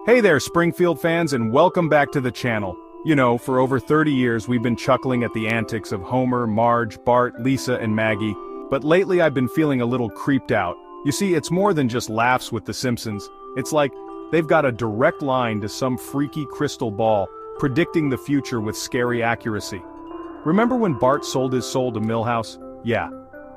Hey there, Springfield fans, and welcome back to the channel. You know, for over 30 years we've been chuckling at the antics of Homer, Marge, Bart, Lisa, and Maggie, but lately I've been feeling a little creeped out. You see, it's more than just laughs with the Simpsons. It's like they've got a direct line to some freaky crystal ball, predicting the future with scary accuracy. Remember when Bart sold his soul to Milhouse? Yeah,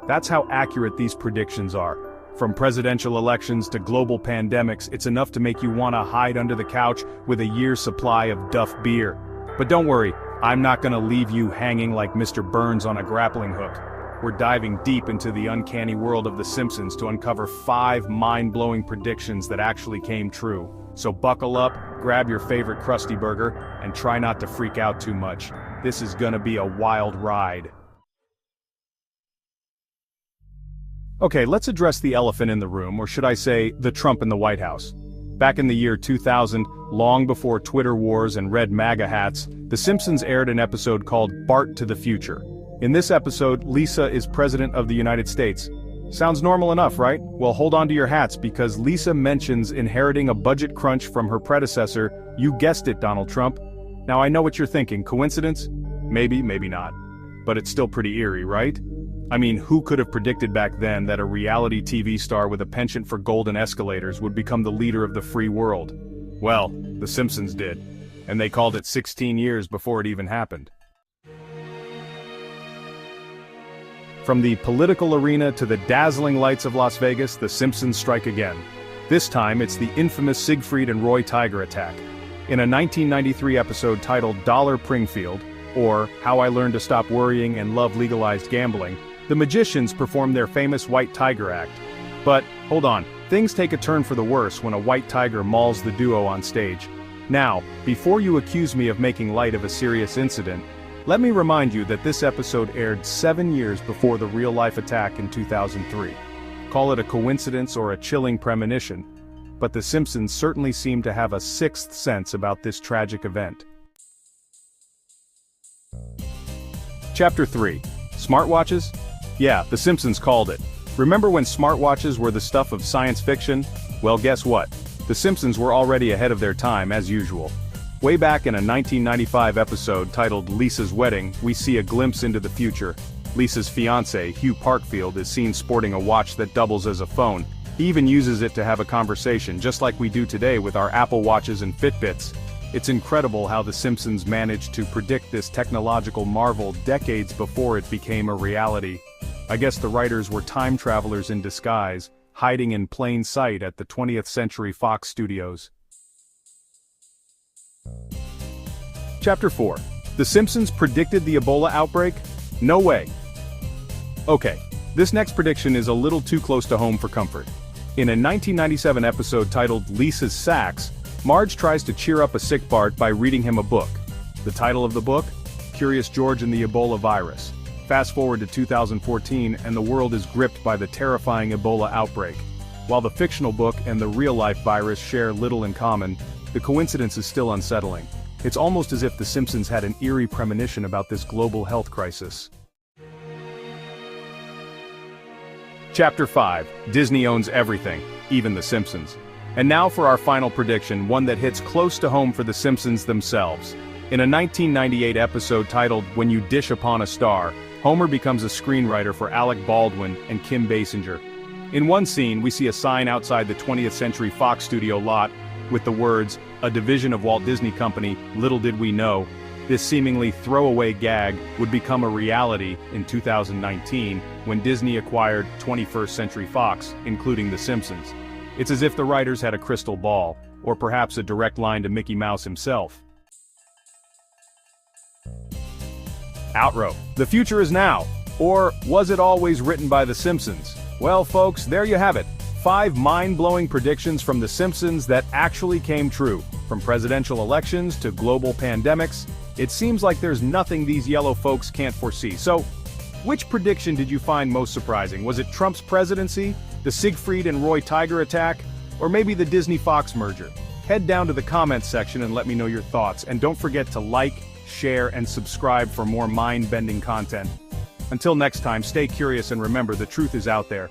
that's how accurate these predictions are. From presidential elections to global pandemics, it's enough to make you want to hide under the couch with a year's supply of Duff beer. But don't worry, I'm not gonna leave you hanging like Mr. Burns on a grappling hook. We're diving deep into the uncanny world of The Simpsons to uncover 5 mind-blowing predictions that actually came true. So buckle up, grab your favorite Krusty Burger, and try not to freak out too much. This is gonna be a wild ride. Okay, let's address the elephant in the room, or should I say, the Trump in the White House. Back in the year 2000, long before Twitter wars and red MAGA hats, The Simpsons aired an episode called Bart to the Future. In this episode, Lisa is President of the United States. Sounds normal enough, right? Well, hold on to your hats because Lisa mentions inheriting a budget crunch from her predecessor. You guessed it, Donald Trump. Now I know what you're thinking, coincidence? Maybe, maybe not. But it's still pretty eerie, right? I mean, who could have predicted back then that a reality TV star with a penchant for golden escalators would become the leader of the free world? Well, The Simpsons did. And they called it 16 years before it even happened. From the political arena to the dazzling lights of Las Vegas, The Simpsons strike again. This time, it's the infamous Siegfried and Roy Tiger attack. In a 1993 episode titled Dollar Pringfield, or How I Learned to Stop Worrying and Love Legalized Gambling, the magicians perform their famous White Tiger act. But, hold on, things take a turn for the worse when a white tiger mauls the duo on stage. Now, before you accuse me of making light of a serious incident, let me remind you that this episode aired 7 years before the real-life attack in 2003. Call it a coincidence or a chilling premonition, but The Simpsons certainly seem to have a sixth sense about this tragic event. Chapter 3. Smartwatches? Yeah, The Simpsons called it. Remember when smartwatches were the stuff of science fiction? Well, guess what? The Simpsons were already ahead of their time, as usual. Way back in a 1995 episode titled Lisa's Wedding, we see a glimpse into the future. Lisa's fiancé, Hugh Parkfield, is seen sporting a watch that doubles as a phone. He even uses it to have a conversation, just like we do today with our Apple Watches and Fitbits. It's incredible how The Simpsons managed to predict this technological marvel decades before it became a reality. I guess the writers were time travelers in disguise, hiding in plain sight at the 20th Century Fox Studios. Chapter 4. The Simpsons predicted the Ebola outbreak? No way. Okay, this next prediction is a little too close to home for comfort. In a 1997 episode titled Lisa's Sacks, Marge tries to cheer up a sick Bart by reading him a book. The title of the book? Curious George and the Ebola Virus. Fast forward to 2014 and the world is gripped by the terrifying Ebola outbreak. While the fictional book and the real-life virus share little in common, the coincidence is still unsettling. It's almost as if The Simpsons had an eerie premonition about this global health crisis. Chapter 5. Disney owns everything, even The Simpsons. And now for our final prediction, one that hits close to home for The Simpsons themselves. In a 1998 episode titled When You Dish Upon a Star, Homer becomes a screenwriter for Alec Baldwin and Kim Basinger. In one scene, we see a sign outside the 20th Century Fox studio lot with the words, "A division of Walt Disney Company, little did we know." This seemingly throwaway gag would become a reality in 2019 when Disney acquired 21st Century Fox, including The Simpsons. It's as if the writers had a crystal ball, or perhaps a direct line to Mickey Mouse himself. Outrow. The future is now. Or was it always written by The Simpsons? Well, folks, there you have it. 5 mind-blowing predictions from The Simpsons that actually came true. From presidential elections to global pandemics, it seems like there's nothing these yellow folks can't foresee. So, which prediction did you find most surprising? Was it Trump's presidency, the Siegfried and Roy Tiger attack, or maybe the Disney-Fox merger? Head down to the comments section and let me know your thoughts, and don't forget to like, share, and subscribe for more mind-bending content. Until next time, stay curious and remember the truth is out there.